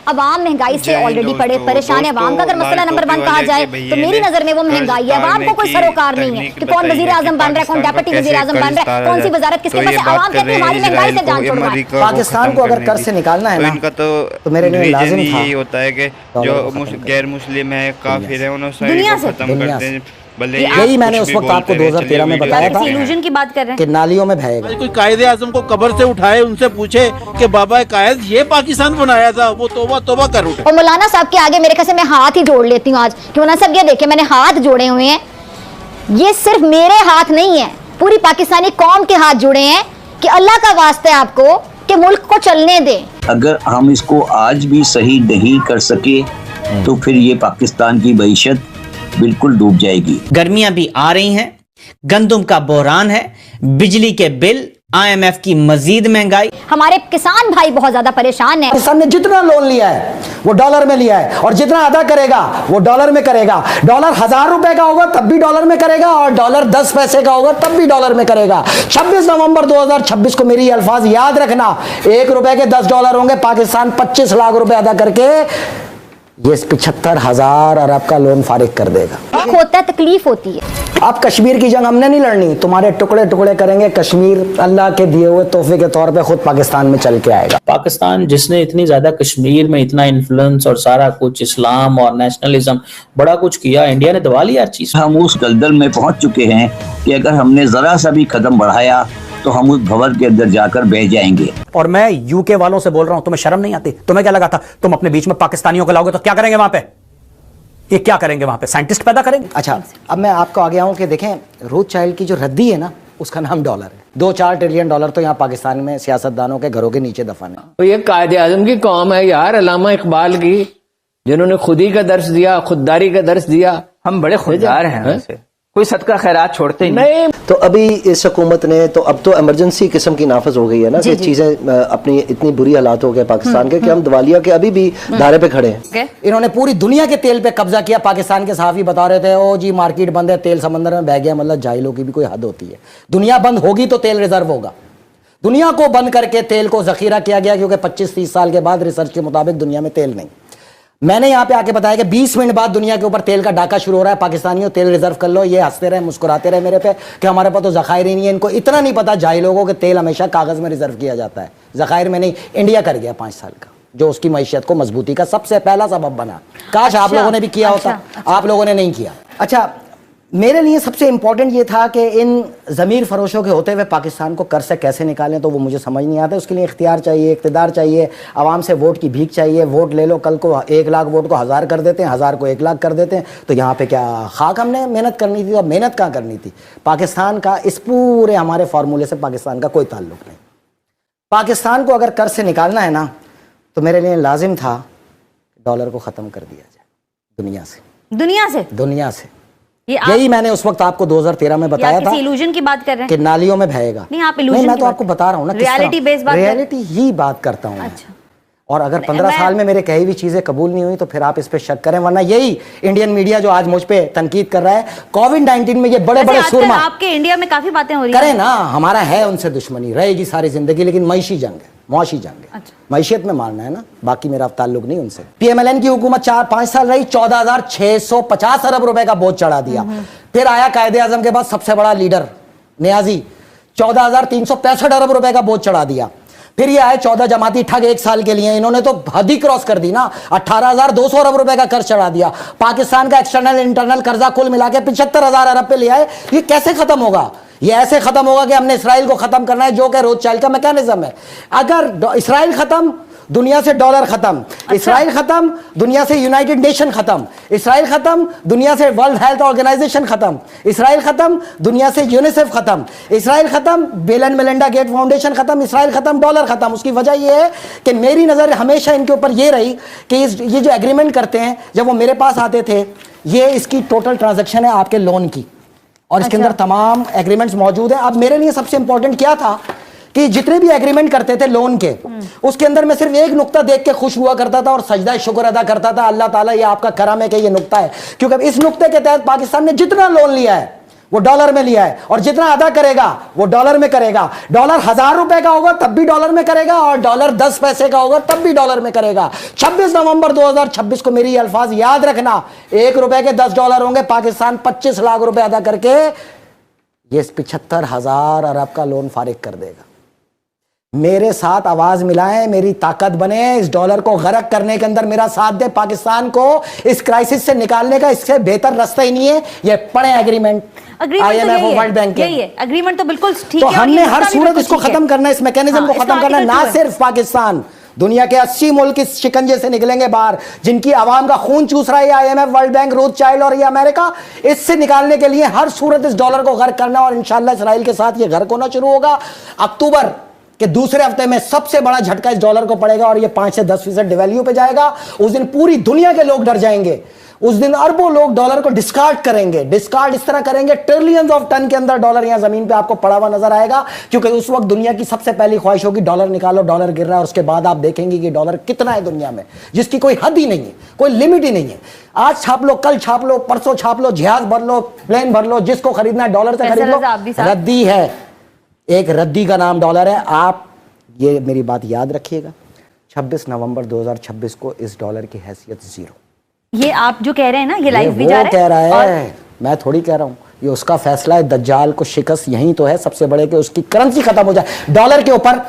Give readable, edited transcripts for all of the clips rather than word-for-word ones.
अवाम महंगाई से ऑलरेडी परेशान है। अवाम का अगर मसला नंबर 1 कहा जाए तो मेरी नजर में वो महंगाई है। अवाम को कोई सरोकार नहीं है कि कौन वजीर आजम बन रहा है, कौन डेप्यूटी वजीर आजम बन रहा है, कौन सी वजारत किसके पास। अवाम कहती है हमारी महंगाई से जान छुड़वाओ। पाकिस्तान को अगर कर्ज से निकालना है ना तो मेरे लिए लाजिम था यही होता है कि जो गैर मुस्लिम है, काफिर है, उन्हें खत्म करते हैं। यही मैंने उस वक्त आपको 2013 में बताया था इल्यूजन की बात कर रहे हैं कि नालियों में बहेगा। कोई कायदे आजम को कब्र से उठाए, उनसे पूछे कि बाबा कायद ये पाकिस्तान बनाया था, वो तौबा तौबा कर उठे। और मौलाना साहब के आगे मेरे ख्याल से मैं हाथ ही जोड़ लेती हूँ आज कि मौलाना साहब ये देखे मैंने हाथ जोड़े हुए हैं। ये सिर्फ मेरे हाथ नहीं है, पूरी पाकिस्तानी कौम के हाथ जुड़े हैं कि अल्लाह का वास्ता है आपको कि मुल्क को चलने दें। अगर हम इसको आज भी सही नहीं कर सके तो फिर ये पाकिस्तान की मईशत बिल्कुल डूब जाएगी। गर्मियां भी आ रही हैं, गंदम का बहरान है, बिजली के बिल, IMF की मजीद महंगाई। हमारे किसान भाई बहुत ज्यादा परेशान है। पाकिस्तान ने जितना लोन लिया है वो डॉलर में लिया है और जितना अदा करेगा वो डॉलर में करेगा। डॉलर 1000 रुपए का होगा तब भी डॉलर में करेगा और डॉलर 10 पैसे का होगा तब भी डॉलर में करेगा। 26 नवंबर 2026 को मेरी अल्फाज याद रखना, 1 रुपए के 10 डॉलर होंगे। पाकिस्तान 25 लाख रुपए अदा करके ये 75,000 अरब का लोन फारिग कर देगा। होता है, तकलीफ होती है। अब कश्मीर की जंग हमने नहीं लड़नी, तुम्हारे टुकड़े टुकड़े करेंगे। कश्मीर अल्लाह के दिए हुए तोहफे के तौर पे खुद पाकिस्तान में चल के आएगा। पाकिस्तान जिसने इतनी ज्यादा कश्मीर में इतना इन्फ्लुएंस और सारा कुछ इस्लाम और नेशनलिज्म बड़ा कुछ किया, इंडिया ने दबा लिया हर चीज। हम उस दलदल में पहुंच चुके हैं कि अगर हमने जरा सा भी कदम बढ़ाया तो हम उस भंवर के अंदर जाकर बह जाएंगे। और मैं यूके वालों से बोल रहा हूं, तुम्हें शर्म नहीं आती? तुम्हें क्या लगा था तुम अपने बीच में पाकिस्तानियों को लाओगे तो क्या करेंगे वहां पे? ये क्या करेंगे वहां पे? साइंटिस्ट पैदा करेंगे? अच्छा, अब मैं आपको आगे आऊं कि देखें रोथशाइल्ड की जो रद्दी है ना उसका नाम डॉलर है। 2-4 ट्रिलियन डॉलर तो यहाँ पाकिस्तान में सियासतदानों के घरों के नीचे दफन है। तो ये कायदे आजम की कौम है यार, अल्लामा इकबाल की, जिन्होंने खुदी का दर्स दिया, खुददारी का दर्स दिया। हम बड़े खुददार हैं वैसे, कोई सदका खैरात छोड़ते ही नहीं। तो अभी इस हुकूमत ने तो अब तो इमरजेंसी किस्म की नाफज हो गई है ना कि चीजें अपनी इतनी बुरी हालात हो गए पाकिस्तान के कि हम दिवालिया के अभी भी धारे पे खड़े हैं। इन्होंने पूरी दुनिया के तेल पे कब्जा किया। पाकिस्तान के सहाफी बता रहे थे ओ जी मार्केट बंद है, तेल समंदर में बह गया। मतलब जाहिलों की भी कोई हद होती है। दुनिया बंद होगी तो तेल रिजर्व होगा। दुनिया को बंद करके तेल को जखीरा किया गया क्योंकि 25-30 साल के बाद रिसर्च के मुताबिक दुनिया में तेल नहीं। मैंने यहां पे आके बताया कि 20 मिनट बाद दुनिया के ऊपर तेल का डाका शुरू हो रहा है। पाकिस्तानियों तेल रिजर्व कर लो। ये हंसते रहे, मुस्कुराते रहे मेरे पे कि हमारे पास तो जखायर ही नहीं है। इनको इतना नहीं पता जाहिल लोगों के तेल हमेशा कागज में रिजर्व किया जाता है, जखायर में नहीं। इंडिया कर गया 5 साल का, जो उसकी मैशियत को मजबूती का सबसे पहला सबब बना। काश आप लोगों ने भी किया होता। आप लोगों ने नहीं किया। अच्छा, मेरे लिए सबसे इंपॉर्टेंट ये था कि इन ज़मीर फरोशों के होते हुए पाकिस्तान को कर्ज से कैसे निकालें, तो वो मुझे समझ नहीं आता। उसके लिए इख्तियार चाहिए, इक़्तिदार चाहिए, आवाम से वोट की भीख चाहिए। वोट ले लो, कल को 1 लाख वोट को 1000 कर देते हैं, 1000 को 1 लाख कर देते हैं। तो यहाँ पे क्या खाक हमने मेहनत करनी थी? अब मेहनत कहाँ करनी थी? पाकिस्तान का इस पूरे हमारे फार्मूले से पाकिस्तान का कोई ताल्लुक नहीं। पाकिस्तान को अगर कर्ज से निकालना है ना तो मेरे लिए लाजिम था डॉलर को ख़त्म कर दिया जाए दुनिया से। दुनिया से यही मैंने उस वक्त आपको 2013 में बताया था। इल्यूजन की बात कर रहे हैं कि नालियों में बहेगा। नहीं, आप इल्यूजन नहीं, मैं तो आपको बता रहा हूँ ना, रियलिटी बेस्ड बात, रियलिटी ही बात करता हूँ। अच्छा। और अगर 15 साल में मेरे कही हुई चीजें कबूल नहीं हुई तो फिर आप इस पे शक करें, वरना यही इंडियन मीडिया जो आज मुझ पे तनकीद कर रहा है कोविड-19 में ये बड़े बड़े सुरमा आपके इंडिया में काफी बातें हो रही करें ना। हमारा है उनसे दुश्मनी, रहेगी सारी जिंदगी, लेकिन मईशी जंग है, मुआशी जंग है। अच्छा। मैशियत में मारना है ना, बाकी मेरा ताल्लुक नहीं उनसे। PMLN की हुकूमत 4-5 साल रही, 14,650 अरब रुपए का बोझ चढ़ा दिया। फिर आया कायदे आजम के बाद सबसे बड़ा लीडर नियाजी, 14,365 अरब रुपए का बोझ चढ़ा दिया। फिर ये आए 14 जमाती ठग 1 साल के लिए, इन्होंने तो हद ही क्रॉस कर दी ना, 18,200 अरब रुपए का कर्ज चढ़ा दिया। पाकिस्तान का एक्सटर्नल इंटरनल कर्जा कुल मिला के 75,000 अरब पे ले आए। ये कैसे खत्म होगा? ये ऐसे खत्म होगा कि हमने इसराइल को खत्म करना है, जो कि रोथशाइल्ड का मैकेनिज्म है। अगर इसराइल खत्म, दुनिया से डॉलर खत्म। अच्छा। इसराइल खत्म, दुनिया से यूनाइटेड नेशन खत्म। इसराइल खत्म, दुनिया से वर्ल्ड हेल्थ ऑर्गेनाइजेशन खत्म। इसराइल खत्म, दुनिया से यूनिसेफ खत्म। इसराइल खत्म, Bill and Melinda Gate Foundation खत्म। इसराइल खत्म, डॉलर खत्म। उसकी वजह यह है कि मेरी नजर हमेशा इनके ऊपर ये रही कि ये जो एग्रीमेंट करते हैं, जब वो मेरे पास आते थे, ये इसकी टोटल ट्रांजेक्शन है आपके लोन की, और इसके अंदर तमाम एग्रीमेंट्स मौजूद हैं। अब मेरे लिए सबसे इंपॉर्टेंट क्या था कि जितने भी एग्रीमेंट करते थे लोन के, उसके अंदर मैं सिर्फ एक नुक्ता देख के खुश हुआ करता था और सजदा शुक्र अदा करता था, अल्लाह ताला ये आपका करम है कि ये नुक्ता है। क्योंकि इस नुक्ते के तहत पाकिस्तान ने जितना लोन लिया है वो डॉलर में लिया है, और जितना अदा करेगा वो डॉलर में करेगा। डॉलर 1000 रुपए का होगा तब भी डॉलर में करेगा, और डॉलर 10 पैसे का होगा तब भी डॉलर में करेगा। 26 नवंबर 2026 को मेरी अल्फाज याद रखना, 1 रुपए के 10 डॉलर होंगे। पाकिस्तान 25 लाख रुपए अदा करके ये 75,000 अरब का लोन फारिग कर देगा। मेरे साथ आवाज मिलाएं, मेरी ताकत बने, इस डॉलर को गरक करने के अंदर मेरा साथ दे। पाकिस्तान को इस क्राइसिस से निकालने का इससे बेहतर रास्ता ही नहीं है। ये पढ़े एग्रीमेंट IMF और वर्ल्ड बैंक के, एग्रीमेंट तो बिल्कुल ठीक तो है। हमने हर सूरत इसको खत्म करना है, इस मैकेनिज्म को खत्म करना है। ना सिर्फ पाकिस्तान, दुनिया के 80 मुल्क इस शिकंजे से निकलेंगे बाहर, जिनकी आवाम का खून चूस रहा है IMF, वर्ल्ड बैंक, रोथशाइल्ड और ये अमेरिका। इससे निकालने के लिए हर सूरत इस डॉलर को गर्क करना, और इंशाल्लाह इसराइल के साथ ये गर्क होना शुरू होगा। अक्टूबर के दूसरे हफ्ते में सबसे बड़ा झटका इस डॉलर को पड़ेगा और ये 5 से 10% डिवैल्यू पे जाएगा। उस दिन पूरी दुनिया के लोग डर जाएंगे, उस दिन अरबों लोग डॉलर को डिस्कार्ड करेंगे। डिस्कार्ड इस तरह करेंगे, ट्रिलियंस ऑफ टन के अंदर डॉलर यहां जमीन पे आपको पड़ा हुआ नजर आएगा, क्योंकि उस वक्त दुनिया की सबसे पहली ख्वाहिश होगी डॉलर निकालो, डॉलर गिर रहा है। और उसके बाद आप देखेंगे कि डॉलर कितना है दुनिया में, जिसकी कोई हद ही नहीं है, कोई लिमिट ही नहीं है। आज छाप लो, कल छाप लो, परसों छाप लो, जहाज भर लो, प्लेन भर लो, जिसको खरीदना है डॉलर से खरीद लो। रद्दी है, एक रद्दी का नाम डॉलर है। आप ये मेरी बात याद रखिएगा, 26 नवंबर 2026 को इस डॉलर की हैसियत 0। ये आप जो कह रहे हैं ना, ये लाइव भी जा रहा है, कह रहा है, मैं थोड़ी कह रहा हूं, ये उसका फैसला है। दज्जाल को शिकस्त यही तो है सबसे बड़े, कि उसकी करेंसी खत्म हो जाए। डॉलर के ऊपर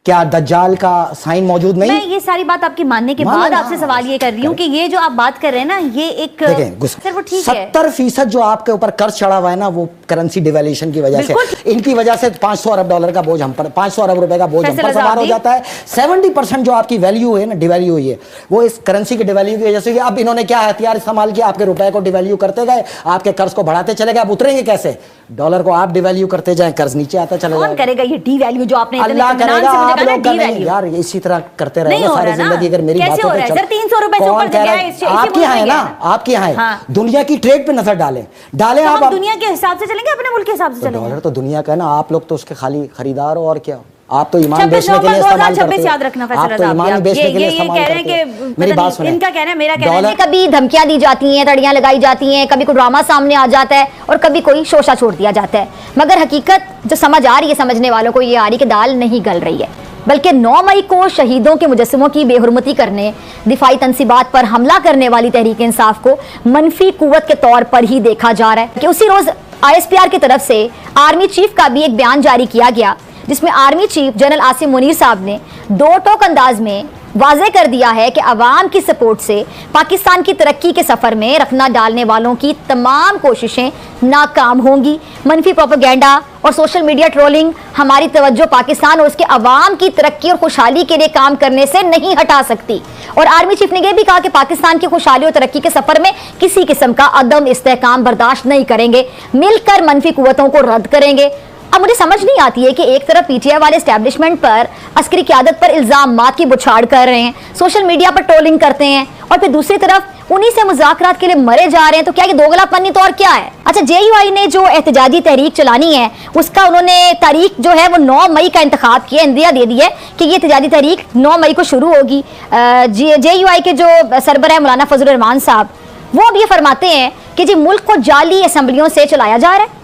क्या दज्जाल का साइन मौजूद नहीं? मैं ये सारी बात आपकी मानने के बाद आपसे सवाल ये कर रही हूँ कि ये जो आप बात कर रहे हैं ना, ये एक सर वो ठीक है, 70% जो आपके ऊपर कर्ज चढ़ा हुआ है ना, वो करेंसी डिवैल्यूएशन की वजह से, इनकी वजह से 500 अरब डॉलर का बोझ हम पर, 500 अरब रुपए का बोझ हम पर सवार हो जाता है। 70% जो आपकी वैल्यू है ना, डिवैल्यू हुई है, वो इस करेंसी के डिवैल्यू की वजह से। अब इन्होंने क्या हथियार इस्तेमाल किया, आपके रुपए को डिवैल्यू करते गए, आपके कर्ज को बढ़ाते चले गए। आप उतरेंगे कैसे? डॉलर को आप डिवैल्यू करते जाए, कर्ज नीचे आता चला जाएगा। कौन करेगा ये डिवैल्यू जो आपने अल्लाह करेगा, आप लोग का नहीं यार, इसी तरह करते रहे सारी जिंदगी। अगर मेरी बातों पे चल, 300 रुपए से ऊपर गया है, आपके यहाँ है ना, आपके यहाँ है। दुनिया की ट्रेड पे नजर डालें आप दुनिया के हिसाब से चलेंगे, अपने मुल्क के हिसाब से चलेंगे। डॉलर तो दुनिया का है ना, आप लोग तो उसके खाली खरीदार हो, और क्या आप तो ईमान बेचने के लिए इस्तेमाल करते हो। याद रखना आप तो ईमान बेचने के लिए इस्तेमाल करते हो। मेरी बात सुनिए, इनका कहना है, मेरा कहना है, कभी धमकियां दी जाती हैं, तड़ियां लगाई जाती हैं, कभी कोई ड्रामा सामने आ जाता है, और कभी कोई शोशा छोड़ दिया जाता है। मगर हकीकत जो समझ आ रही है, समझने वालों को ये आ रही कि दाल नहीं गल रही है, बल्कि 9 मई को शहीदों के मुजस्समों की बेहुरमती करने, दिफाई तंसीबात पर हमला करने वाली तहरीक इंसाफ को मनफी कुव्वत के तौर पर ही देखा जा रहा है। कि उसी रोज ISPR की तरफ से आर्मी चीफ का भी एक बयान जारी किया गया, जिसमें army chief general Asim Munir साहब ने दो टोक अंदाज में वाजे कर दिया है कि अवाम की सपोर्ट से पाकिस्तान की तरक्की के सफर में रखना डालने वालों की तमाम कोशिशें नाकाम होंगी। मनफी प्रोपेगेंडा और सोशल मीडिया ट्रोलिंग हमारी तवज्जो पाकिस्तान और उसके अवाम की तरक्की और खुशहाली के लिए काम करने से नहीं हटा सकती। और आर्मी चीफ ने यह भी कहा कि पाकिस्तान की खुशहाली और तरक्की के सफर में किसी किस्म का अदम इस्तेहकाम बर्दाश्त नहीं करेंगे, मिलकर मनफी कुव्वतों को रद्द करेंगे। अब मुझे समझ नहीं आती है कि एक तरफ PTI वाले एस्टैब्लिशमेंट पर अस्करी क़यादत पर इल्जामात की बुछाड़ कर रहे हैं, सोशल मीडिया पर ट्रोलिंग करते हैं, और फिर दूसरी तरफ उन्हीं से मुज़ाकरात के लिए मरे जा रहे हैं। तो क्या ये दोगलापन्नी तो और क्या है? अच्छा, JUI ने जो एहतजाजी तहरीक चलानी है, उसका उन्होंने तारीख जो है वो 9 मई का इंतखाब किया, इंदिया दे दी है कि ये एहतजाजी तहरीक 9 मई को शुरू होगी। JUI के जो सरबराह मौलाना फजलुर रहमान साहब, वो अब ये फरमाते हैं कि जी मुल्क को जाली असम्बलियों से चलाया जा रहा है,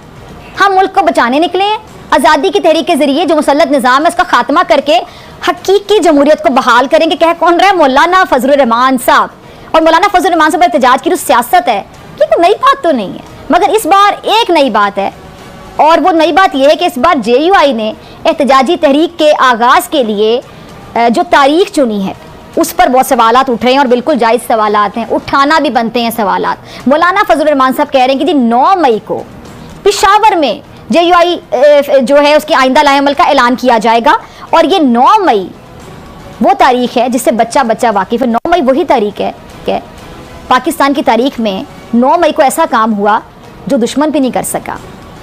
हम मुल्क को बचाने निकले हैं। आज़ादी की तहरीक के जरिए जो मुसल्लत निज़ाम है उसका खात्मा करके हकीकी जमहूरियत को बहाल करेंगे। कह कौन रहा है? मौलाना फजलुर रहमान साहब। और मौलाना फजलुर रहमान साहब एहतजाज की जो सियासत है, ये कोई नई बात तो नहीं है, मगर इस बार एक नई बात है, और वो नई बात यह है कि इस बार JUI ने एहतजाजी तहरीक के आगाज़ के लिए जो तारीख चुनी है उस पर बहुत सवालात उठ रहे हैं, और बिल्कुल जायज़ सवालात हैं, उठाना भी बनते हैं सवालात। मौलाना फजलुर रहमान साहब कह रहे हैं कि जी 9 मई को पेशावर में JUI जो है उसकी आइंदा लाएअमल का ऐलान किया जाएगा। और ये 9 मई वो तारीख है जिससे बच्चा बच्चा वाकिफ है। 9 मई वही तारीख है पाकिस्तान की तारीख में 9 मई को ऐसा काम हुआ जो दुश्मन भी नहीं कर सका।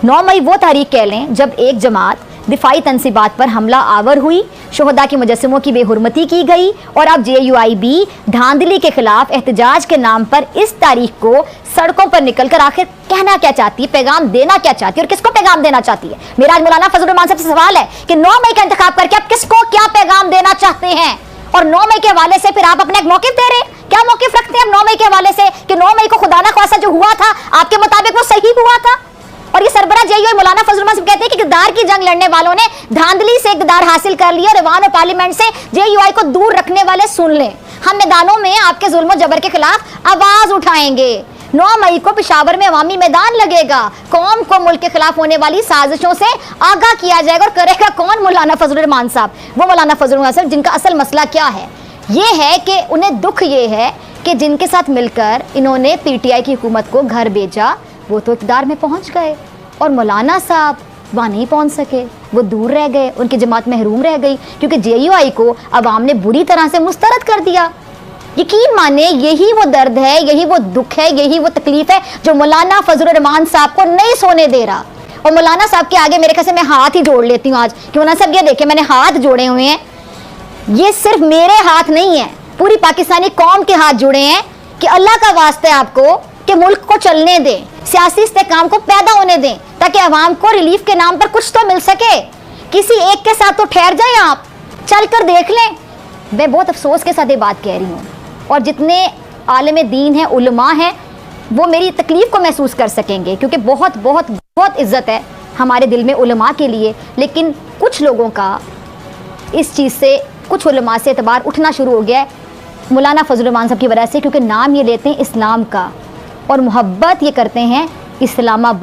9 मई वो तारीख कह लें जब एक जमात दिफाई तंसीबात पर हमला आवर हुई, शोहदा के मुजस्समों की बेहुरमती की गई, और अब JUI भी धांधली के खिलाफ एहतजाज के नाम पर इस तारीख को सड़कों पर निकलकर आखिर कहना क्या चाहती है, पैगाम देना क्या चाहती है, और किसको पैगाम देना चाहती है? मेरा आज मौलाना फजलुर रहमान साहब से सवाल है कि 9 मई का इंतखाब करके आप किसको क्या पैगाम देना चाहते हैं? और 9 मई के हवाले से फिर आप अपना एक मौकिफ दे रहे हैं, क्या मौकिफ रखते हैं 9 मई के हवाले से कि 9 मई को खुदा ना ख्वासा जो हुआ था आपके मुताबिक वो सही हुआ था? और ये सरबराह जेईओ मौलाना फजल रहमान साहब कहते हैं कि इक़्तिदार की जंग लड़ने वालों ने धांधली से इक़्तिदार हासिल कर लिया और ईवान और पार्लियामेंट से जेईओआई को दूर रखने वाले सुन लें, हम मैदानों में आपके जुल्म और जबर के खिलाफ आवाज उठाएंगे। 9 मई को पेशावर में अवामी मैदान लगेगा, कौम को मुल्क के खिलाफ होने वाली साजिशों से आगाह किया जाएगा। और करेगा कौन? मौलाना फजल रहमान साहब। वो मौलाना फजल रहमान साहब जिनका असल मसला क्या है, ये है कि उन्हें दुख ये है कि जिनके साथ मिलकर इन्होंने पीटीआई की हुकूमत को घर भेजा, वो तो इक़्तिदार में पहुंच गए और मौलाना साहब वहाँ नहीं पहुंच सके, वो दूर रह गए, उनकी जमात महरूम रह गई क्योंकि जेईओआई को अवाम ने बुरी तरह से मुस्तरद कर दिया। यकीन माने यही वो दर्द है, यही वो दुख है, यही वो तकलीफ है जो मौलाना फजल रहमान साहब को नहीं सोने दे रहा। और मौलाना साहब के आगे मेरे ख्याल से मैं हाथ ही जोड़ लेती हूँ आज कि मौलाना साहब ये देखें, मैंने हाथ जोड़े हुए हैं, ये सिर्फ मेरे हाथ नहीं है, पूरी पाकिस्तानी कौम के हाथ जुड़े हैं कि अल्लाह का वास्ता है आपको कि मुल्क को चलने दें, सियासी इस्तेहकाम को पैदा होने दें ताकि अवाम को रिलीफ के नाम पर कुछ तो मिल सके। किसी एक के साथ तो ठहर जाए, आप चल कर देख लें। मैं बहुत अफसोस के साथ ये बात कह रही हूँ और जितने आलिम दीन हैं, उलमा हैं, वो मेरी तकलीफ को महसूस कर सकेंगे क्योंकि बहुत बहुत बहुत इज्जत है हमारे दिल में उलमा के लिए। लेकिन कुछ लोगों का इस चीज़ से, कुछ उलमा से एतबार उठना शुरू हो गया है मौलाना फजल रहमान साहब की वजह से, क्योंकि नाम ये लेते हैं इस्लाम का और मोहब्बत ये करते हैं इस्लामाबाद